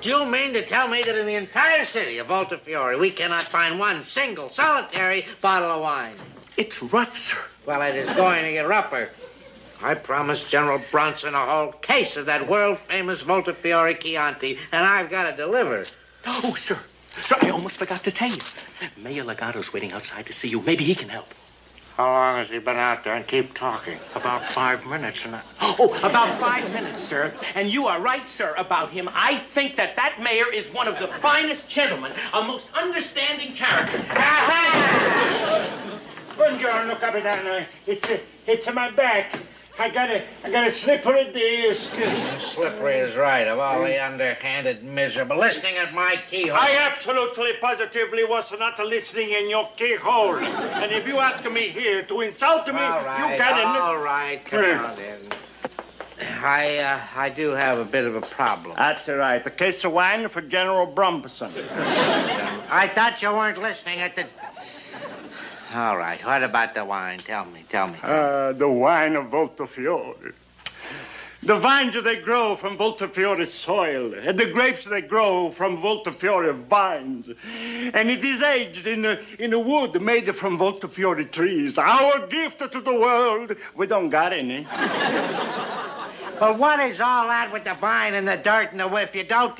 Do you mean to tell me that in the entire city of Voltafiore, we cannot find one single, solitary bottle of wine? It's rough, sir. Well, it is going to get rougher. I promised General Bronson a whole case of that world-famous Voltafiore Chianti, and I've got to deliver. Oh, sir. Sir, I almost forgot to tell you. Mayor Legato's waiting outside to see you. Maybe he can help. How long has he been out there? And keep talking. About 5 minutes. About 5 minutes, sir. And you are right, sir, about him. I think that mayor is one of the finest gentlemen, a most understanding character. Buongiorno, Capitano. It's in my back. I got a slippery disc. Slippery is right, of all the underhanded, miserable listening at my keyhole. I absolutely, positively was not listening in your keyhole. And if you ask me here to insult me, you got it. All right, come on in. I do have a bit of a problem. That's right. A case of wine for General Bronson. I thought you weren't listening at the... All right, what about the wine? Tell me. The wine of Voltafiore. The vines they grow from Voltafiore soil, and the grapes they grow from Voltafiore vines. And it is aged in a wood made from Voltafiore trees. Our gift to the world. We don't got any. But what is all that with the vine and the dirt and the wood? If you don't...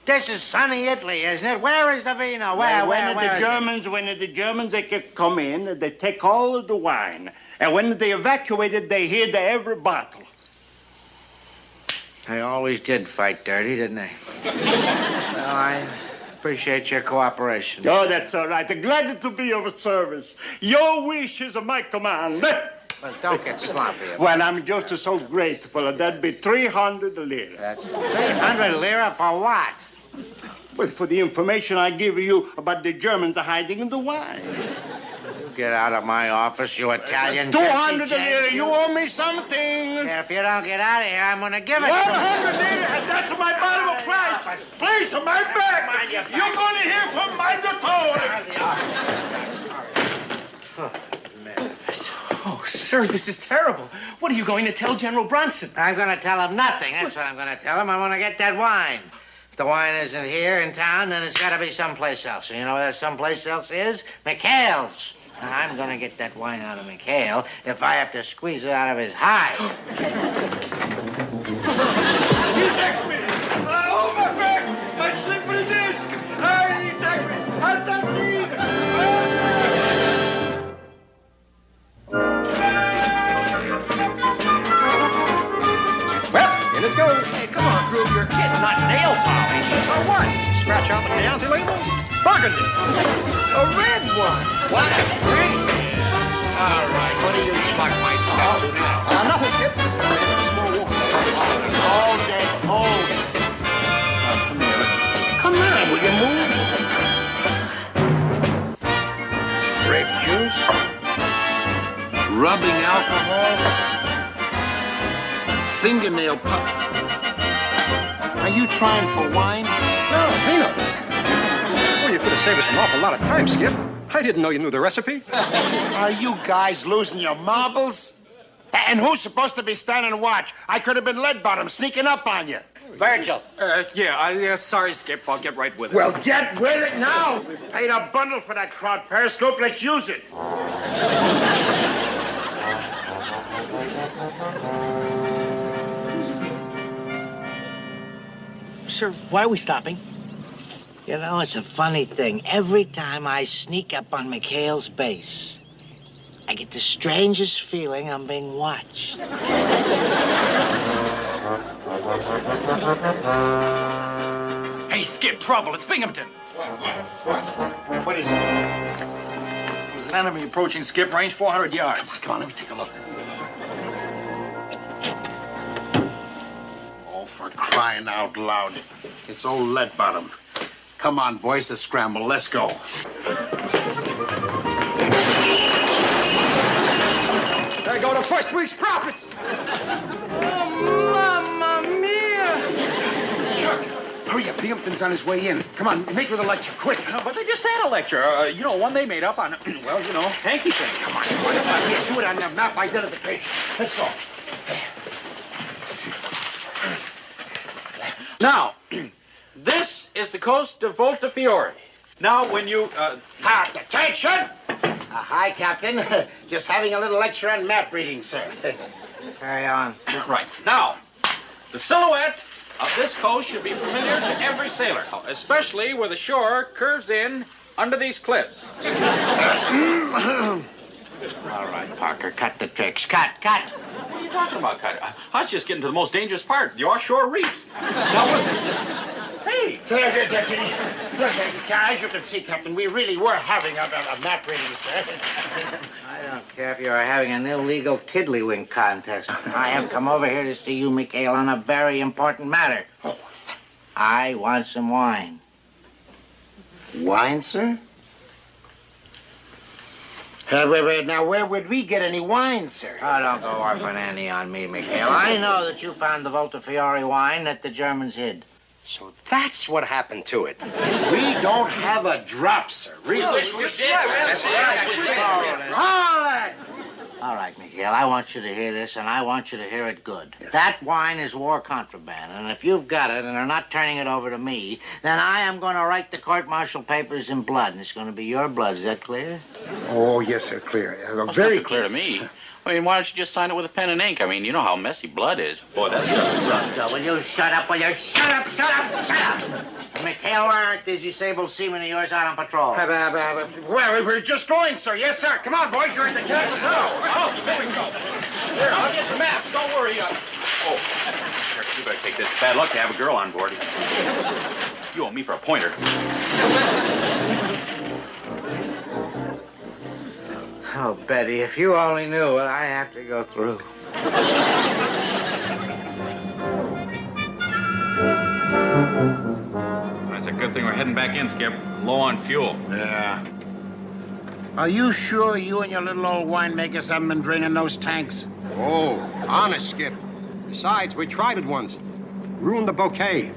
This is sunny Italy, isn't it? Where is the Vino? When the Germans they come in, they take all of the wine. And when they evacuate it, they hid every bottle. They always did fight dirty, didn't they? Well, I appreciate your cooperation. Oh, that's all right. Glad to be of service. Your wish is my command. Well, don't get sloppy. Well, I'm just so grateful. That'd be 300 lira. That's 300 lira for what? Well, for the information I give you about the Germans hiding in the wine. You get out of my office, you Italian. 200 lira. You owe me something. Yeah, if you don't get out of here, I'm going to give it 100 lira, and that's my bottom price. Place on my back. You're going to hear from my doctor. Oh, sir, this is terrible. What are you going to tell General Bronson? I'm going to tell him nothing. That's what I'm going to tell him. I'm going to get that wine. If the wine isn't here in town, then it's got to be someplace else. And you know where that someplace else is? McHale's. And I'm going to get that wine out of McHale if I have to squeeze it out of his hide. You take me. Oh, my back. My slippery disc. Hey, you take me. Assassin. Well, in it goes. Hey, come on, Groove, you're kidding, not nail polish. Or what? Scratch out the Chianti labels? Burgundy. A red one. What a great man. All right, what do you schmuck myself to now? Nothing, Skip. Just going to give it a small walk. All day home. Come on, will you move? Grape juice. Rubbing alcohol. Fingernail polish. Are you trying for wine? No, Vino. Well, you could have saved us an awful lot of time, Skip. I didn't know you knew the recipe. Are you guys losing your marbles? And who's supposed to be standing watch? I could have been lead bottom sneaking up on you. Virgil. Yeah, sorry, Skip. I'll get right with it. Well, get with it now. We paid a bundle for that crowd periscope. Let's use it. Sir, why are we stopping? You know, it's a funny thing. Every time I sneak up on McHale's base, I get the strangest feeling I'm being watched. Hey, Skip, trouble. It's Binghamton. What is it? There's an enemy approaching Skip, range 400 yards. Come on, let me take a look. Oh, for crying out loud. It's old lead bottom. Come on, boys, the scramble. Let's go. There go the first week's profits. Oh, Mamma Mia! Chuck, hurry up. Binghamton's on his way in. Come on, make with a lecture, quick. But they just had a lecture. One they made up on, hanky thing. Come on. Here, do it on the map identification. Let's go. Now, This is the coast of Voltafiore. Now, when you, Attention! Hi, Captain. Just having a little lecture on map reading, sir. Carry on. Right. Now, the silhouette of this coast should be familiar to every sailor, especially where the shore curves in under these cliffs. All right, Parker, cut the tricks. Cut. What are you talking about, Cut? I was just getting to the most dangerous part, the offshore reefs. Now, Hey! As you can see, Captain, we really were having a map reading, sir. I don't care if you're having an illegal tiddlywink contest. I have come over here to see you, McHale, on a very important matter. I want some wine. Wine, sir? Now, where would we get any wine, sir? Oh, don't go orphan Annie on me, McHale. I know that you found the Voltafiore wine that the Germans hid. So that's what happened to it. We don't have a drop, sir. Really? Hold it! All right, McHale, I want you to hear this, and I want you to hear it good. That wine is war contraband, and if you've got it and are not turning it over to me, then I am going to write the court-martial papers in blood, and it's going to be your blood. Is that clear? Oh, yes, sir, clear. very clear to me. I mean, why don't you just sign it with a pen and ink? I mean, you know how messy blood is. Boy, that's... Will you shut up? Will you shut up? McHale, why aren't these disabled seamen of yours out on patrol? Well, we're just going, sir. Yes, sir. Come on, boys. You're in the cab. Oh, there we go. Here, I'll get the maps. Don't worry. You better take this. Bad luck to have a girl on board. You owe me for a pointer. Oh, Betty, if you only knew what I have to go through. That's a good thing we're heading back in, Skip. Low on fuel. Yeah. Are you sure you and your little old winemakers haven't been draining those tanks? Oh, honest, Skip. Besides, we tried it once. Ruined the bouquet.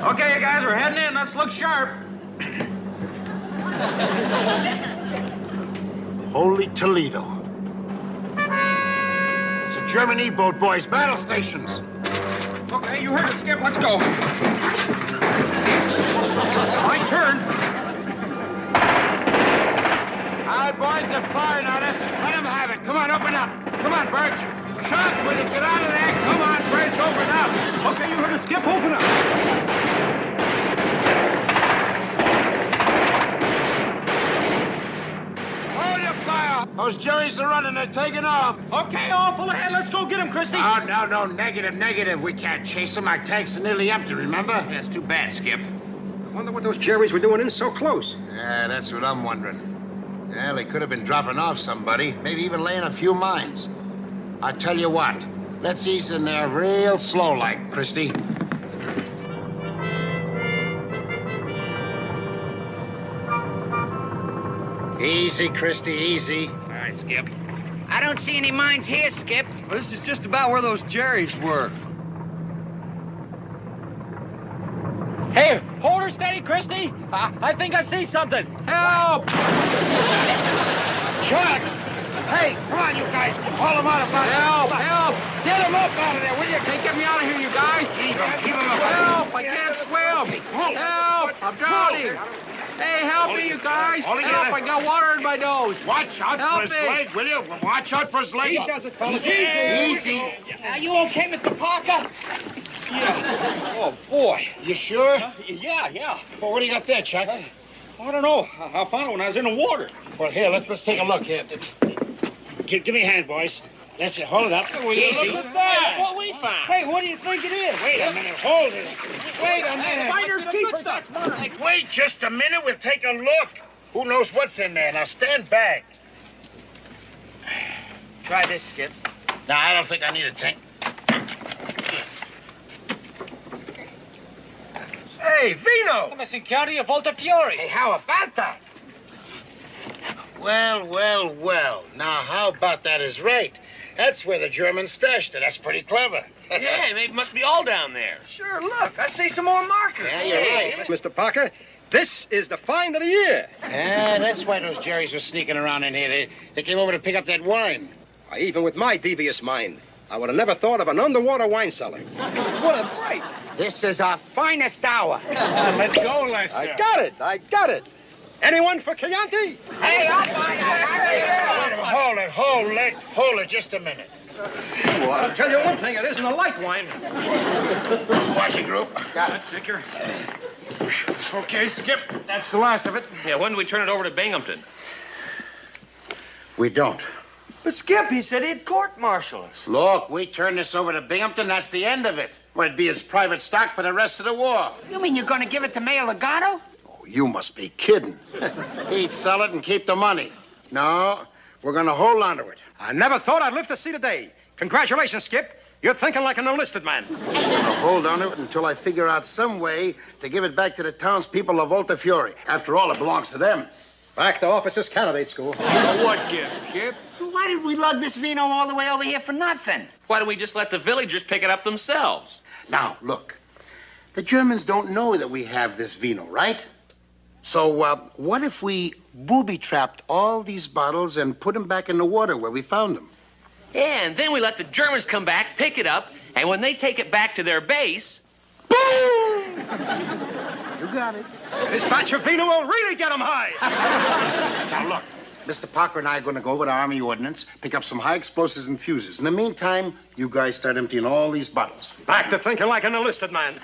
Okay, you guys, we're heading in. Let's look sharp. Holy Toledo. It's a German E-boat, boys. Battle stations. Okay, you heard it, Skip. Let's go. My turn. All right, boys, they're firing at us. Let them have it. Come on, open up. Come on, Birch. Chuck, will you get out of there? Come on, Birch, open up. Okay, you heard it, Skip. Open up. Those jerrys are running. They're taking off. Okay, all full ahead. Let's go get him, Christy. Oh, no. Negative. We can't chase them. Our tanks are nearly empty, remember? That's too bad, Skip. I wonder what those cherries were doing in so close. Yeah, that's what I'm wondering. Well, they could have been dropping off somebody, maybe even laying a few mines. I tell you what, let's ease in there real slow-like, Christy. Easy, Christy, easy. All right, Skip. I don't see any mines here, Skip. Well, this is just about where those jerrys were. Hey, hold her steady, Christy. I think I see something. Help! Chuck! Hey, come on, you guys. Haul them out of there. Help! Get them up out of there, will you? Hey, get me out of here, you guys. Keep them up. Help! I can't swim. Help! I'm drowning. Hey, help me, you guys. Help! I got water in my nose. Watch out for his leg, will you? Watch out for his leg. He does it, fellas. Easy. Are you okay, Mr. Parker? Yeah. Oh, boy. You sure? Yeah. Well, what do you got there, Chuck? I don't know. I found it when I was in the water. Well, here, let's take a look here. Give me a hand, boys. That's it. Hold it up. Easy. Look at that. That's what we found. Hey, what do you think it is? Wait a minute. Hold it. Wait a minute. Finders keepers. Wait just a minute. We'll take a look. Who knows what's in there? Now, stand back. Try this, Skip. No, I don't think I need a tank. Hey, Vino! Missing County of Voltafiore. Hey, how about that? Well. Now, how about that is right? That's where the Germans stashed it. That's pretty clever. Yeah, it must be all down there. Sure, look. I see some more markers. Yeah, you're right. Mr. Parker, this is the find of the year. Yeah, that's why those Jerrys were sneaking around in here. They came over to pick up that wine. Even with my devious mind, I would have never thought of an underwater wine cellar. What a break. This is our finest hour. Let's go, Lester. I got it. Anyone for Chianti? Hey, hold it just a minute. Well, I'll tell you one thing, it isn't a light wine. Washing group. Got it, Tinker. Okay, Skip, that's the last of it. Yeah, when do we turn it over to Binghamton? We don't. But Skip, he said he'd court-martial us. Look, we turn this over to Binghamton, that's the end of it. Well, it'd be his private stock for the rest of the war. You mean you're going to give it to Mayor Legato? Oh, you must be kidding. He'd sell it and keep the money. No, we're going to hold on to it. I never thought I'd live to see the day. Congratulations, Skip. You're thinking like an enlisted man. I'll hold on to it until I figure out some way to give it back to the townspeople of Volta Fiore. After all, it belongs to them. Back to officers' candidate school. What gift, Skip? Why did we lug this Vino all the way over here for nothing? Why don't we just let the villagers pick it up themselves? Now, look. The Germans don't know that we have this Vino, right? So, what if we booby-trapped all these bottles and put them back in the water where we found them? Yeah, and then we let the Germans come back, pick it up, and when they take it back to their base, boom! You got it. This batch of Vino will really get them high. Now, look. Mr. Parker and I are going to go over to Army Ordnance, pick up some high explosives and fuses. In the meantime, you guys start emptying all these bottles. Back to thinking like an enlisted man.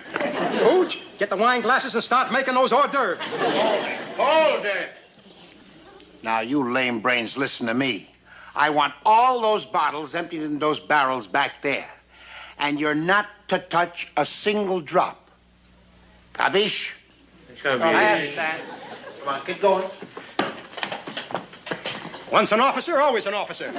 Hooch, get the wine glasses and start making those hors d'oeuvres. Hold it. Now, you lame brains, listen to me. I want all those bottles emptied in those barrels back there. And you're not to touch a single drop. Capiche? I understand. Come on, get going. Once an officer, always an officer.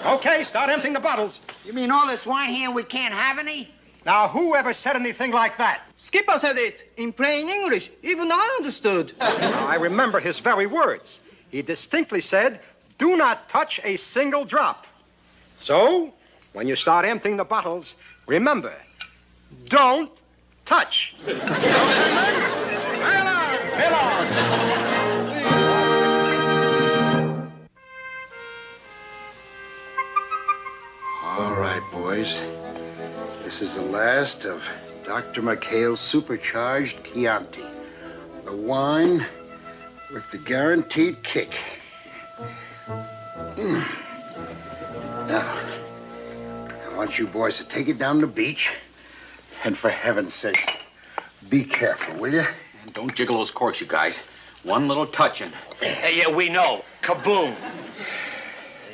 Okay, start emptying the bottles. You mean all this wine here and we can't have any? Now, who ever said anything like that? Skipper said it in plain English. Even I understood. Now, I remember his very words. He distinctly said, do not touch a single drop. So, when you start emptying the bottles, remember, don't touch. All right, boys. This is the last of Dr. McHale's supercharged Chianti. The wine with the guaranteed kick. Now, I want you boys to take it down the beach. And for heaven's sake, be careful, will you? And don't jiggle those corks, you guys. One little touching. yeah, we know. Kaboom.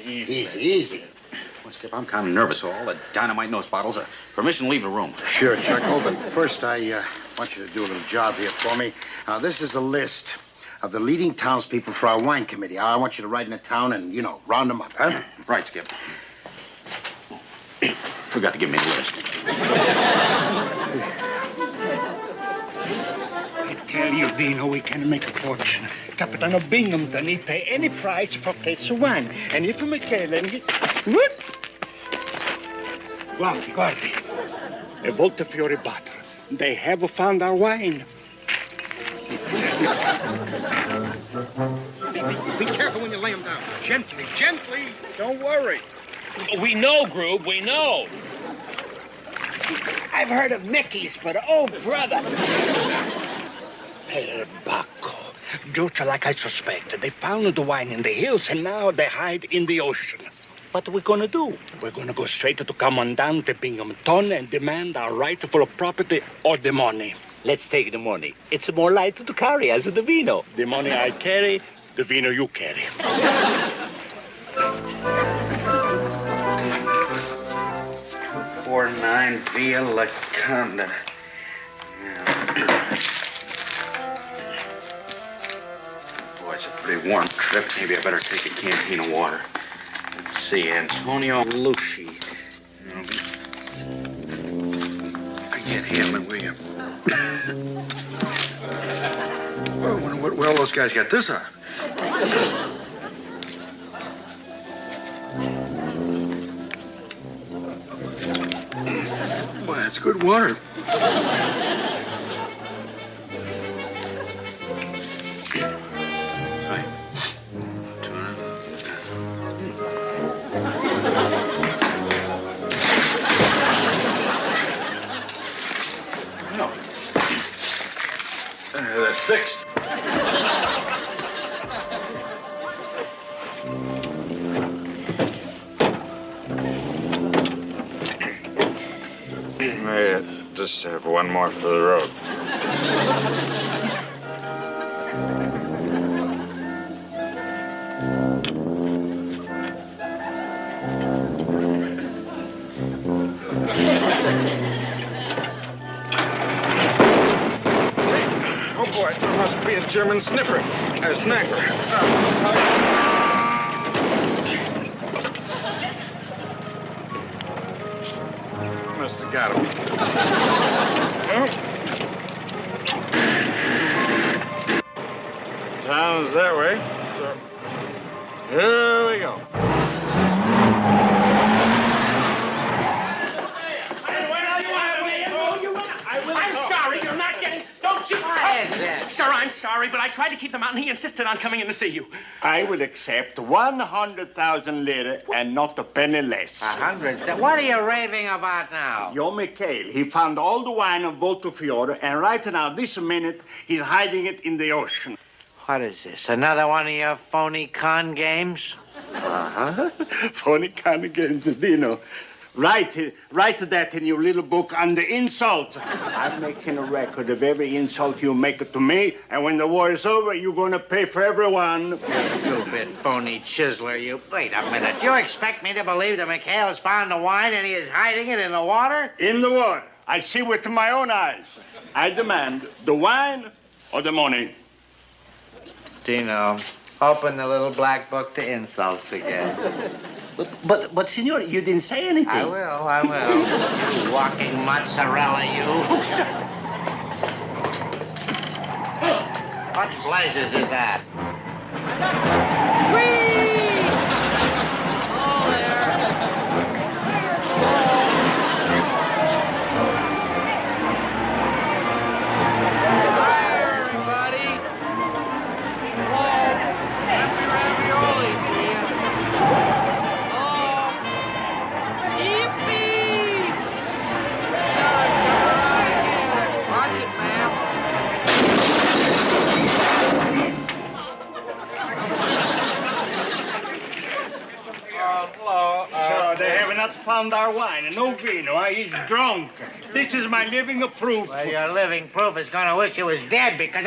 Easy. Well, Skip, I'm kind of nervous, so all the dynamite in those bottles. Permission to leave the room. Sure, Chuckle, but first I want you to do a little job here for me. Now, this is a list of the leading townspeople for our wine committee. I want you to ride in the town and, round them up, huh? Right, Skip. Forgot to give me the list. I tell you, Vino, we can make a fortune. Captain of Binghamton, he pay any price for case of wine. And if McHale and he... Whoop! Guardi. A Volta Fiore bottle. They have found our wine. Be careful when you lay him down. Gently. Don't worry. We know, Groob, we know. I've heard of Mickey's, but oh, brother. Perbacco. Just like I suspected. They found the wine in the hills, and now they hide in the ocean. What are we going to do? We're going to go straight to Commandante Binghamton and demand our rightful property or the money. Let's take the money. It's more light to carry as the Vino. The money I carry, the Vino you carry. 49 Via La Conda. Boy, it's a pretty warm trip. Maybe I better take a canteen of water. Let's see, Antonio Lucci. Forget him, will you? Well, I wonder where all those guys got this out. Boy, that's good water. I just have one more for the road. Oh, boy, there must be a German sniffer. A sniper. Must have got him. Well, town's that way, so here we go. I'm sorry, you're not getting... Don't you... Sir, I'm sorry, but I tried to keep them out, and he insisted on coming in to see you. I will accept 100,000 lira and not a penny less. 100? What are you raving about now? Your McHale, he found all the wine of Voltafiore, and right now, this minute, he's hiding it in the ocean. What is this? Another one of your phony con games? Uh-huh. Phony kind of games, Vino. Write that in your little book under insult. I'm making a record of every insult you make it to me, and when the war is over, you're going to pay for everyone. You two-bit phony chiseler, you. Wait a minute. You expect me to believe that McHale's found the wine and he is hiding it in the water? In the water. I see with my own eyes. I demand the wine or the money. Dino, open the little black book to insults again. But, Signor, you didn't say anything. I will. You walking mozzarella, you. Oh, sir. What blazes is that? Found our wine, and no Vino. He's drunk. This is my living proof. Well, your living proof is going to wish he was dead because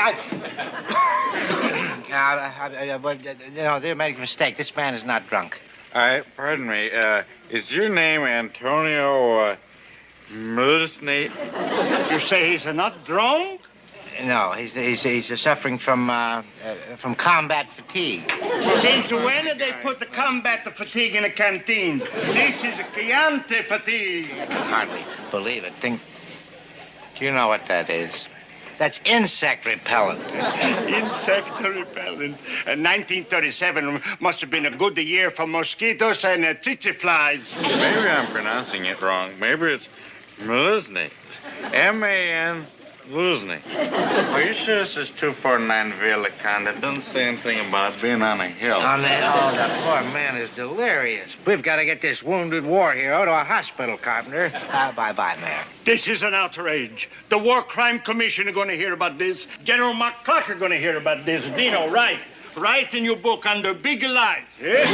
they made a mistake. This man is not drunk. Pardon me. Is your name Antonio Mercenate? You say he's not drunk? No, he's suffering from combat fatigue. Since when did they put the combat fatigue in a canteen? This is Chianti fatigue. I hardly believe it. Do you know what that is? That's insect repellent. Insect repellent. 1937 must have been a good year for mosquitoes and tsetse flies. Maybe I'm pronouncing it wrong. Maybe it's Melisne. M-A-N... Losney. Are you sure this is 249 Villa Conde? It doesn't say anything about being on a hill. The poor man is delirious. We've got to get this wounded war hero to a hospital, Carpenter. Bye-bye, Mayor. This is an outrage. The War Crime Commission are going to hear about this. General McClock are going to hear about this. Vino, write in your book under big lies. Eh?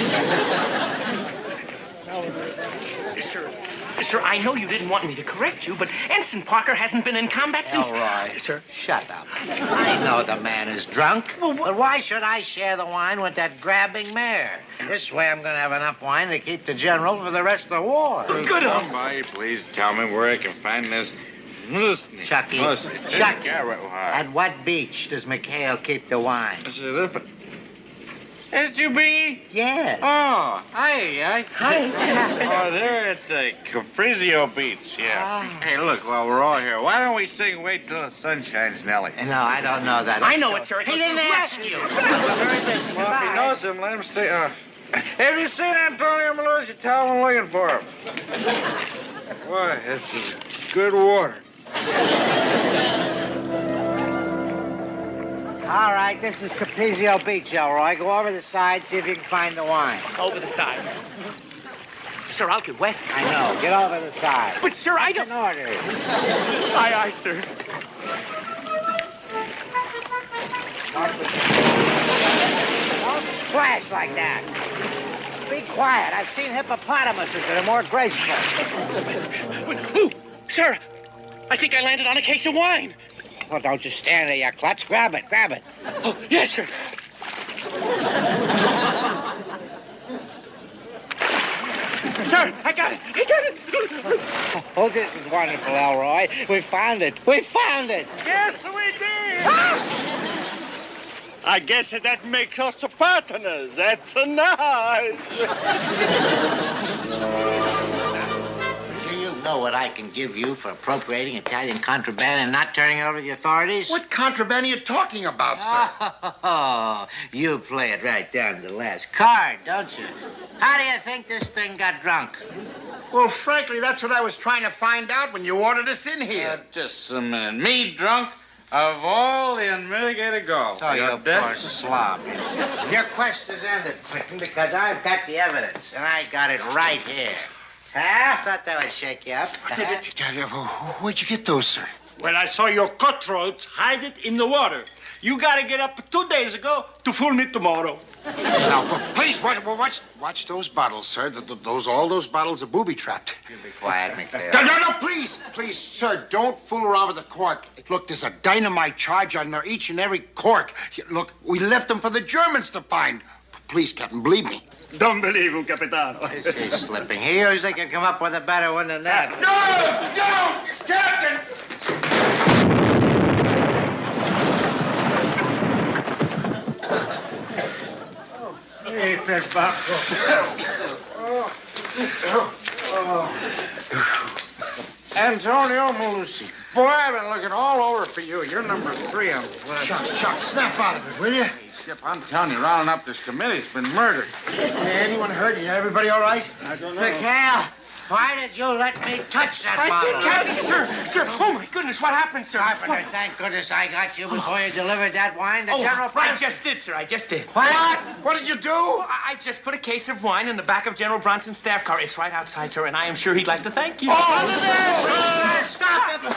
Sir, I know you didn't want me to correct you, but Ensign Parker hasn't been in combat since... Elroy. Sir. Shut up. I know the man is drunk. But why should I share the wine with that grabbing mayor? This way I'm going to have enough wine to keep the general for the rest of the war. Good. Somebody please tell me where I can find this... Chucky. At what beach does McHale keep the wine? Is you be? Yeah. Oh, hi. Oh, they're at Caprizio Beach, yeah. Hey, look, while we're all here, why don't we sing Wait Till the Sun Shines, Nellie? No, I don't know that. I know it, sir. He didn't ask you. Well, if he knows him, let him stay. Have you seen Antonio Melusi? Tell him I'm looking for him. Boy, this is good water. All right, this is Caprizio Beach, Elroy. Go over the side, see if you can find the wine. Over the side. Sir, I'll get wet. I know. Get over the side. But, sir, I don't... That's an order. Aye, sir. Don't splash like that. Be quiet. I've seen hippopotamuses that are more graceful. Ooh, sir, I think I landed on a case of wine. Well, don't just stand there, you klutz. Grab it, grab it. Oh, yes, sir. Sir, I got it. I got it. Oh, this is wonderful, Elroy. We found it. We found it. Yes, we did. I guess that makes us partners. That's nice. Do you know what I can give you for appropriating Italian contraband and not turning it over to the authorities? What contraband are you talking about, sir? Oh, you play it right down to the last card, don't you? How do you think this thing got drunk? Well, frankly, that's what I was trying to find out when you ordered us in here. Just a minute. Me drunk? Of all the unmitigated golf. Oh, you poor slob. Your quest is ended, Clinton, because I've got the evidence, and I got it right here. Huh? Thought that would shake you up. Where'd you get those, sir? Well, I saw your cutthroats hide it in the water. You got to get up 2 days ago to fool me tomorrow. Now, please, watch those bottles, sir. All those bottles are booby-trapped. You be quiet, McHale's. No, please, sir, don't fool around with the cork. Look, there's a dynamite charge on each and every cork. Look, we left them for the Germans to find. Please, Captain, believe me. Don't believe him, Capitano. He's slipping. He usually can come up with a better one than that. No, Captain! Hey, Perbacco. Antonio Malusi. Boy, I've been looking all over for you. You're number 3 on the list. Chuck, snap out of it, will you? Hey, Skip, I'm telling you, rounding up this committee's been murdered. Anyone hurt? Everybody all right? I don't know. McHale, why did you let me touch that bottle? Captain, sir. Oh, my goodness, what happened, sir? Thank goodness I got you before you delivered that wine to General I Bronson. just did, sir. I just did. What? What did you do? I just put a case of wine in the back of General Bronson's staff car. It's right outside, sir, and I am sure he'd like to thank you. Stop it! What? Stop it!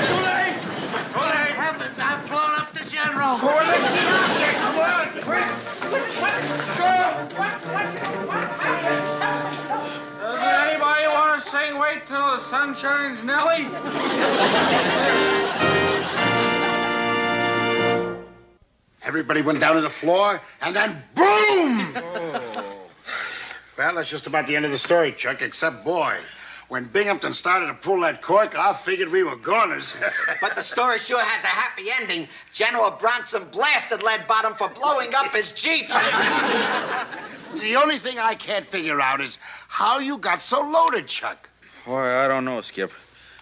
Too late! Heavens, I've blown up the General. Doesn't anybody want to sing Wait Till the Sun Shines, Nellie? Everybody went down to the floor, and then boom! Well, that's just about the end of the story, Chuck, except, boy, when Binghamton started to pull that cork, I figured we were goners. But the story sure has a happy ending. General Bronson blasted Lead Bottom for blowing up his Jeep. The only thing I can't figure out is how you got so loaded, Chuck. Boy, I don't know, Skip.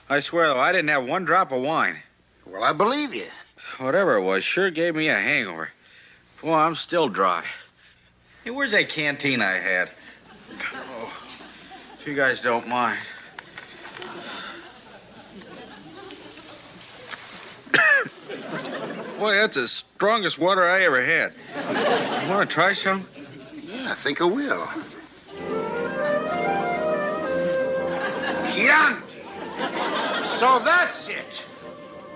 I swear, though, I didn't have one drop of wine. Well, I believe you. Whatever it was, sure gave me a hangover. Boy, I'm still dry. Hey, where's that canteen I had? Oh, if you guys don't mind. Boy, that's the strongest water I ever had. You want to try some? Yeah, I think I will. Chianti. So that's it.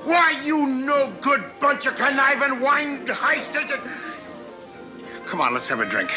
Why, you no-good bunch of conniving wine heisters. Come on, let's have a drink.